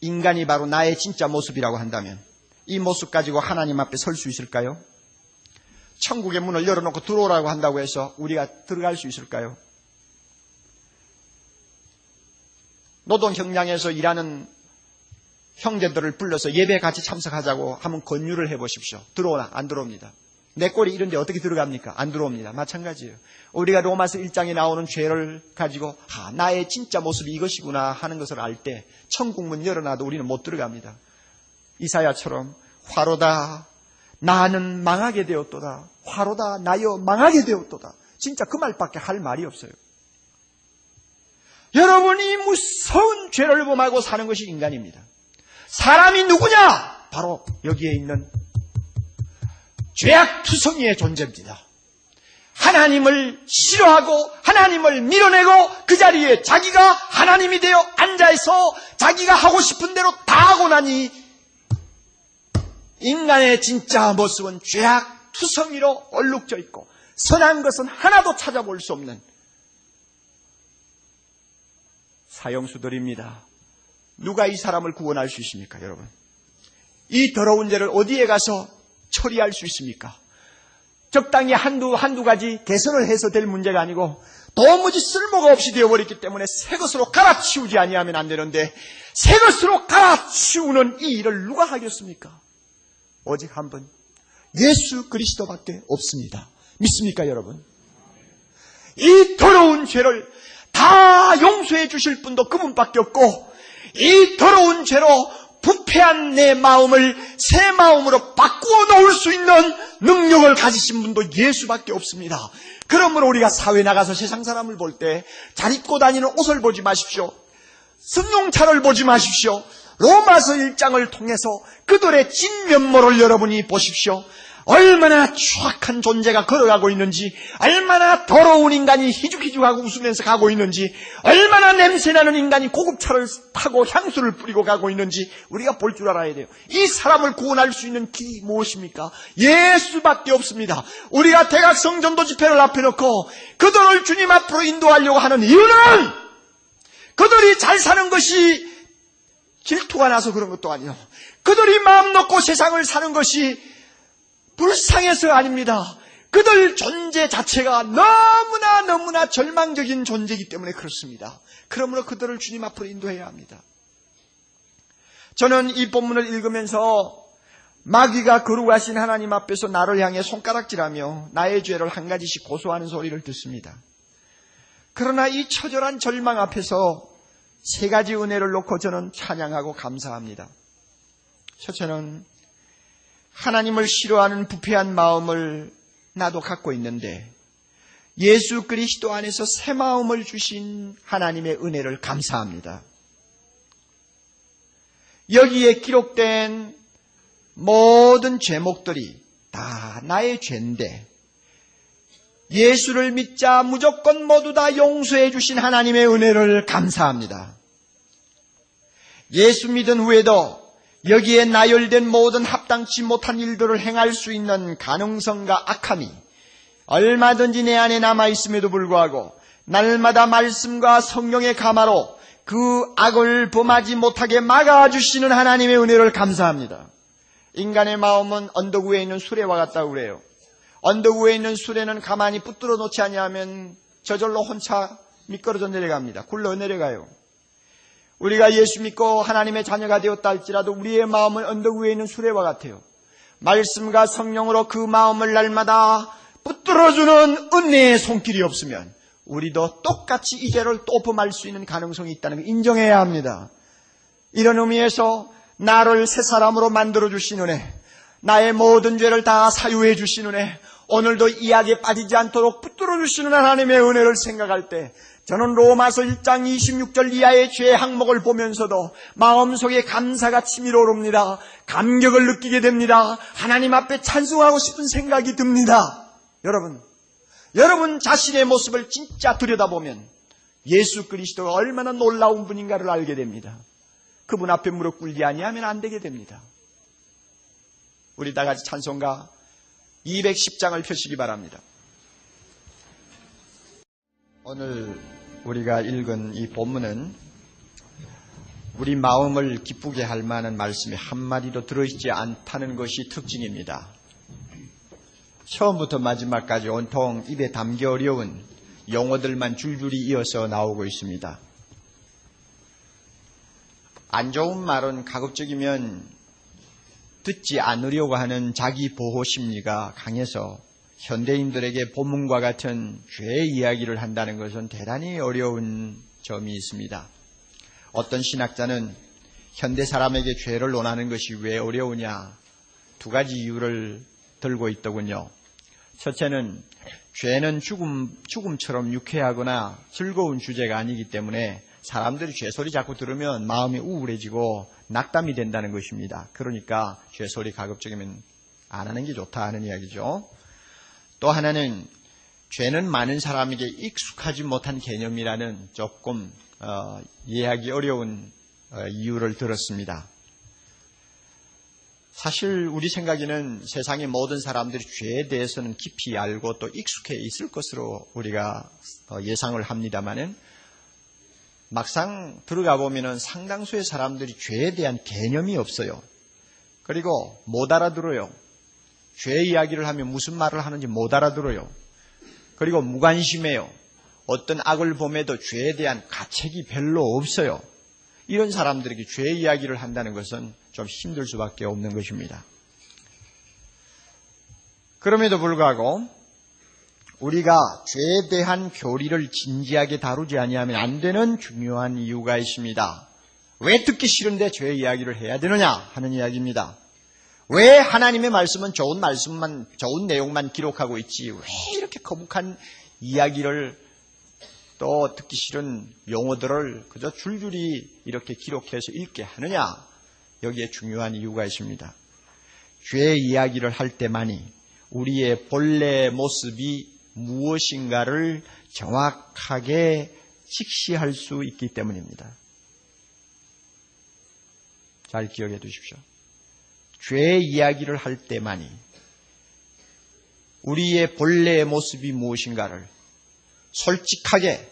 인간이 바로 나의 진짜 모습이라고 한다면 이 모습 가지고 하나님 앞에 설 수 있을까요? 천국의 문을 열어놓고 들어오라고 한다고 해서 우리가 들어갈 수 있을까요? 노동 현장에서 일하는 형제들을 불러서 예배에 같이 참석하자고 하면 권유를 해보십시오. 들어오나? 안 들어옵니다. 내 꼴이 이런데 어떻게 들어갑니까? 안 들어옵니다. 마찬가지예요. 우리가 로마서 1장에 나오는 죄를 가지고 나의 진짜 모습이 이것이구나 하는 것을 알 때 천국문 열어놔도 우리는 못 들어갑니다. 이사야처럼 화로다 나는 망하게 되었도다. 화로다 나여 망하게 되었도다. 진짜 그 말밖에 할 말이 없어요. 여러분이 무서운 죄를 범하고 사는 것이 인간입니다. 사람이 누구냐? 바로 여기에 있는 죄악투성이의 존재입니다. 하나님을 싫어하고 하나님을 밀어내고 그 자리에 자기가 하나님이 되어 앉아서 자기가 하고 싶은 대로 다 하고 나니 인간의 진짜 모습은 죄악투성이로 얼룩져 있고 선한 것은 하나도 찾아볼 수 없는 사형수들입니다. 누가 이 사람을 구원할 수 있습니까, 여러분? 이 더러운 죄를 어디에 가서 처리할 수 있습니까? 적당히 한두 가지 개선을 해서 될 문제가 아니고 도무지 쓸모가 없이 되어버렸기 때문에 새 것으로 갈아치우지 아니하면 안 되는데 새 것으로 갈아치우는 이 일을 누가 하겠습니까? 오직 한 분, 예수 그리스도밖에 없습니다. 믿습니까, 여러분? 이 더러운 죄를 다 용서해 주실 분도 그분밖에 없고 이 더러운 죄로 부패한 내 마음을 새 마음으로 바꾸어 놓을 수 있는 능력을 가지신 분도 예수밖에 없습니다. 그러므로 우리가 사회에 나가서 세상 사람을 볼 때 잘 입고 다니는 옷을 보지 마십시오. 승용차를 보지 마십시오. 로마서 1장을 통해서 그들의 진면모를 여러분이 보십시오. 얼마나 추악한 존재가 걸어가고 있는지, 얼마나 더러운 인간이 희죽희죽하고 웃으면서 가고 있는지, 얼마나 냄새나는 인간이 고급차를 타고 향수를 뿌리고 가고 있는지 우리가 볼 줄 알아야 돼요. 이 사람을 구원할 수 있는 길이 무엇입니까? 예수밖에 없습니다. 우리가 대각성 전도 집회를 앞에 놓고 그들을 주님 앞으로 인도하려고 하는 이유는 그들이 잘 사는 것이 질투가 나서 그런 것도 아니요, 그들이 마음 놓고 세상을 사는 것이 불쌍해서 아닙니다. 그들 존재 자체가 너무나 절망적인 존재이기 때문에 그렇습니다. 그러므로 그들을 주님 앞으로 인도해야 합니다. 저는 이 본문을 읽으면서 마귀가 거룩하신 하나님 앞에서 나를 향해 손가락질하며 나의 죄를 한 가지씩 고소하는 소리를 듣습니다. 그러나 이 처절한 절망 앞에서 세 가지 은혜를 놓고 저는 찬양하고 감사합니다. 첫째는 하나님을 싫어하는 부패한 마음을 나도 갖고 있는데 예수 그리스도 안에서 새 마음을 주신 하나님의 은혜를 감사합니다. 여기에 기록된 모든 죄목들이 다 나의 죄인데 예수를 믿자 무조건 모두 다 용서해 주신 하나님의 은혜를 감사합니다. 예수 믿은 후에도 여기에 나열된 모든 합당치 못한 일들을 행할 수 있는 가능성과 악함이 얼마든지 내 안에 남아있음에도 불구하고 날마다 말씀과 성령의 감화로 그 악을 범하지 못하게 막아주시는 하나님의 은혜를 감사합니다. 인간의 마음은 언덕 위에 있는 수레와 같다고 그래요. 언덕 위에 있는 수레는 가만히 붙들어 놓지 아니하면 저절로 혼자 미끄러져 내려갑니다. 굴러 내려가요. 우리가 예수 믿고 하나님의 자녀가 되었다 할지라도 우리의 마음은 언덕 위에 있는 수레와 같아요. 말씀과 성령으로 그 마음을 날마다 붙들어주는 은혜의 손길이 없으면 우리도 똑같이 이 죄를 또 범할 수 있는 가능성이 있다는 걸 인정해야 합니다. 이런 의미에서 나를 새 사람으로 만들어주신 은혜, 나의 모든 죄를 다 사유해 주신 은혜, 오늘도 이 악에 빠지지 않도록 붙들어주시는 하나님의 은혜를 생각할 때 저는 로마서 1장 26절 이하의 죄의 항목을 보면서도 마음속에 감사가 치밀어 오릅니다. 감격을 느끼게 됩니다. 하나님 앞에 찬송하고 싶은 생각이 듭니다. 여러분 자신의 모습을 진짜 들여다보면 예수 그리스도가 얼마나 놀라운 분인가를 알게 됩니다. 그분 앞에 무릎 꿇지 아니하면 안 되게 됩니다. 우리 다 같이 찬송가 210장을 펴시기 바랍니다. 오늘 우리가 읽은 이 본문은 우리 마음을 기쁘게 할 만한 말씀이 한마디도 들어있지 않다는 것이 특징입니다. 처음부터 마지막까지 온통 입에 담기 어려운 용어들만 줄줄이 이어서 나오고 있습니다. 안 좋은 말은 가급적이면 듣지 않으려고 하는 자기 보호 심리가 강해서 현대인들에게 본문과 같은 죄의 이야기를 한다는 것은 대단히 어려운 점이 있습니다. 어떤 신학자는 현대 사람에게 죄를 논하는 것이 왜 어려우냐, 두 가지 이유를 들고 있더군요. 첫째는 죄는 죽음처럼 유쾌하거나 즐거운 주제가 아니기 때문에 사람들이 죄소리 자꾸 들으면 마음이 우울해지고 낙담이 된다는 것입니다. 그러니까 죄소리 가급적이면 안 하는 게 좋다 하는 이야기죠. 또 하나는 죄는 많은 사람에게 익숙하지 못한 개념이라는 조금 이해하기 어려운 이유를 들었습니다. 사실 우리 생각에는 세상의 모든 사람들이 죄에 대해서는 깊이 알고 또 익숙해 있을 것으로 우리가 예상을 합니다마는 막상 들어가 보면은 상당수의 사람들이 죄에 대한 개념이 없어요. 그리고 못 알아들어요. 죄 이야기를 하면 무슨 말을 하는지 못 알아들어요. 그리고 무관심해요. 어떤 악을 범해도 죄에 대한 가책이 별로 없어요. 이런 사람들에게 죄 이야기를 한다는 것은 좀 힘들 수밖에 없는 것입니다. 그럼에도 불구하고 우리가 죄에 대한 교리를 진지하게 다루지 아니하면 안 되는 중요한 이유가 있습니다. 왜 듣기 싫은데 죄 이야기를 해야 되느냐 하는 이야기입니다. 왜 하나님의 말씀은 좋은 내용만 기록하고 있지 왜 이렇게 거북한 이야기를 또 듣기 싫은 용어들을 그저 줄줄이 이렇게 기록해서 읽게 하느냐. 여기에 중요한 이유가 있습니다. 죄의 이야기를 할 때만이 우리의 본래 모습이 무엇인가를 정확하게 직시할 수 있기 때문입니다. 잘 기억해 두십시오. 죄의 이야기를 할 때만이 우리의 본래의 모습이 무엇인가를 솔직하게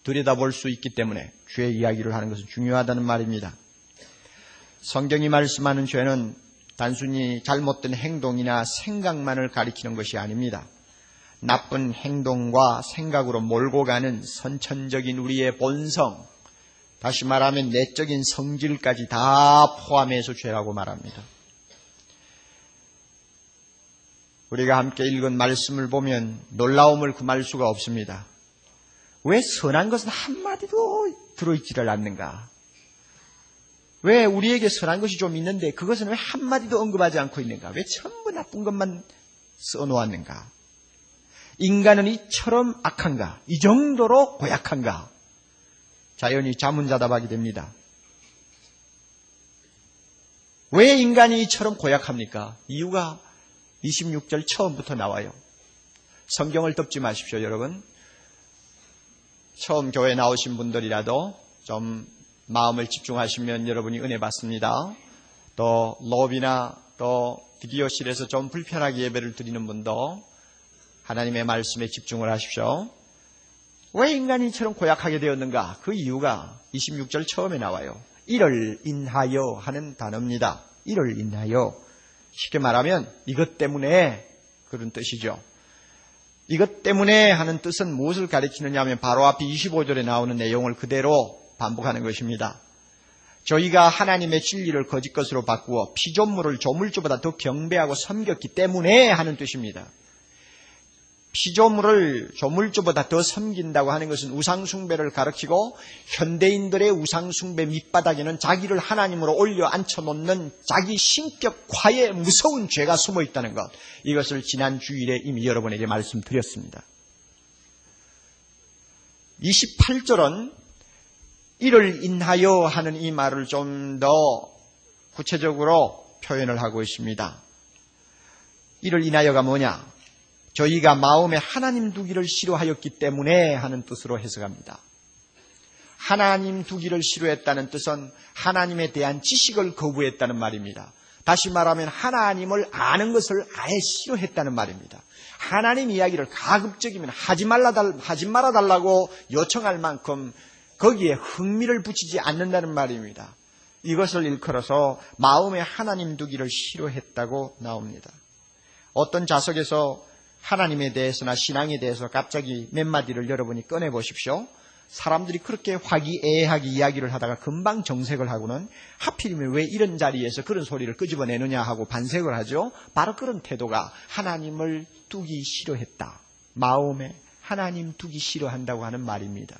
들여다볼 수 있기 때문에 죄의 이야기를 하는 것은 중요하다는 말입니다. 성경이 말씀하는 죄는 단순히 잘못된 행동이나 생각만을 가리키는 것이 아닙니다. 나쁜 행동과 생각으로 몰고 가는 선천적인 우리의 본성, 다시 말하면 내적인 성질까지 다 포함해서 죄라고 말합니다. 우리가 함께 읽은 말씀을 보면 놀라움을 금할 수가 없습니다. 왜 선한 것은 한마디도 들어있지를 않는가? 왜 우리에게 선한 것이 좀 있는데 그것은 왜 한마디도 언급하지 않고 있는가? 왜 전부 나쁜 것만 써놓았는가? 인간은 이처럼 악한가? 이 정도로 고약한가? 자연히 자문자답하게 됩니다. 왜 인간이 이처럼 고약합니까? 이유가 26절 처음부터 나와요. 성경을 덮지 마십시오, 여러분. 처음 교회 나오신 분들이라도 좀 마음을 집중하시면 여러분이 은혜 받습니다. 또 로비나 또 비디오실에서 좀 불편하게 예배를 드리는 분도 하나님의 말씀에 집중을 하십시오. 왜 인간이 이처럼 고약하게 되었는가? 그 이유가 26절 처음에 나와요. 이를 인하여 하는 단어입니다. 이를 인하여. 쉽게 말하면 이것 때문에 그런 뜻이죠. 이것 때문에 하는 뜻은 무엇을 가리키느냐 하면 바로 앞에 25절에 나오는 내용을 그대로 반복하는 것입니다. 저희가 하나님의 진리를 거짓 것으로 바꾸어 피조물을 조물주보다 더 경배하고 섬겼기 때문에 하는 뜻입니다. 피조물을 조물주보다 더 섬긴다고 하는 것은 우상숭배를 가르치고 현대인들의 우상숭배 밑바닥에는 자기를 하나님으로 올려 앉혀놓는 자기 신격화에 무서운 죄가 숨어 있다는 것, 이것을 지난 주일에 이미 여러분에게 말씀드렸습니다. 28절은 이를 인하여 하는 이 말을 좀 더 구체적으로 표현을 하고 있습니다. 이를 인하여가 뭐냐? 저희가 마음에 하나님 두기를 싫어하였기 때문에 하는 뜻으로 해석합니다. 하나님 두기를 싫어했다는 뜻은 하나님에 대한 지식을 거부했다는 말입니다. 다시 말하면 하나님을 아는 것을 아예 싫어했다는 말입니다. 하나님 이야기를 가급적이면 하지 말아달라고 요청할 만큼 거기에 흥미를 붙이지 않는다는 말입니다. 이것을 일컬어서 마음에 하나님 두기를 싫어했다고 나옵니다. 어떤 자석에서 하나님에 대해서나 신앙에 대해서 갑자기 몇 마디를 여러분이 꺼내보십시오. 사람들이 그렇게 화기애애하게 이야기를 하다가 금방 정색을 하고는 하필이면 왜 이런 자리에서 그런 소리를 끄집어내느냐 하고 반색을 하죠. 바로 그런 태도가 하나님을 두기 싫어했다. 마음에 하나님 두기 싫어한다고 하는 말입니다.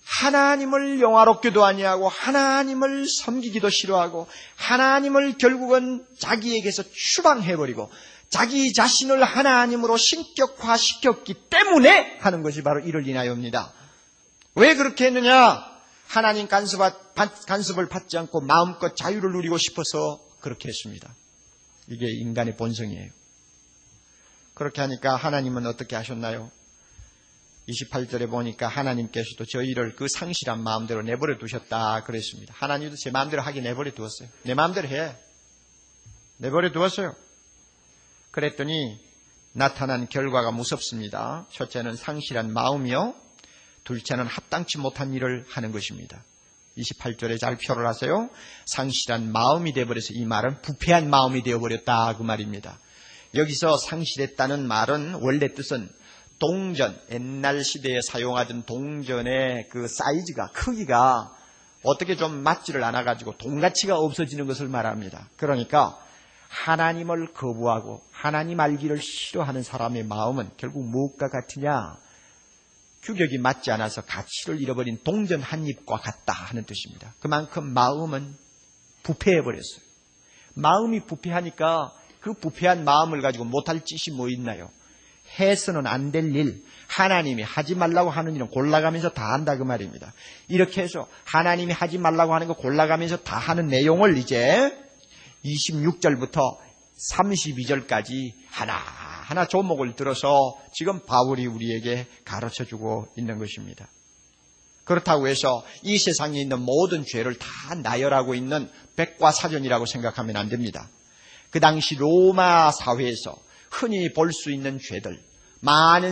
하나님을 영화롭게도 아니하고 하나님을 섬기기도 싫어하고 하나님을 결국은 자기에게서 추방해버리고 자기 자신을 하나님으로 신격화시켰기 때문에 하는 것이 바로 이를 인하여입니다. 왜 그렇게 했느냐? 하나님 간섭을 받지 않고 마음껏 자유를 누리고 싶어서 그렇게 했습니다. 이게 인간의 본성이에요. 그렇게 하니까 하나님은 어떻게 하셨나요? 28절에 보니까 하나님께서도 저희를 그 상실한 마음대로 내버려 두셨다 그랬습니다. 하나님도 제 마음대로 하게 내버려 두었어요. 내 마음대로 해. 내버려 두었어요. 그랬더니 나타난 결과가 무섭습니다. 첫째는 상실한 마음이요. 둘째는 합당치 못한 일을 하는 것입니다. 28절에 잘 표를 하세요. 상실한 마음이 되어버려서 이 말은 부패한 마음이 되어버렸다 그 말입니다. 여기서 상실했다는 말은 원래 뜻은 동전, 옛날 시대에 사용하던 동전의 그 사이즈가, 크기가 어떻게 좀 맞지를 않아가지고 동가치가 없어지는 것을 말합니다. 그러니까 하나님을 거부하고 하나님 알기를 싫어하는 사람의 마음은 결국 무엇과 같으냐? 규격이 맞지 않아서 가치를 잃어버린 동전 한 입과 같다 하는 뜻입니다. 그만큼 마음은 부패해버렸어요. 마음이 부패하니까 그 부패한 마음을 가지고 못할 짓이 뭐 있나요? 해서는 안 될 일, 하나님이 하지 말라고 하는 일은 골라가면서 다 한다 그 말입니다. 이렇게 해서 하나님이 하지 말라고 하는 거 골라가면서 다 하는 내용을 이제 26절부터 32절까지 하나하나 조목을 들어서 지금 바울이 우리에게 가르쳐주고 있는 것입니다. 그렇다고 해서 이 세상에 있는 모든 죄를 다 나열하고 있는 백과사전이라고 생각하면 안 됩니다. 그 당시 로마 사회에서 흔히 볼 수 있는 죄들, 많은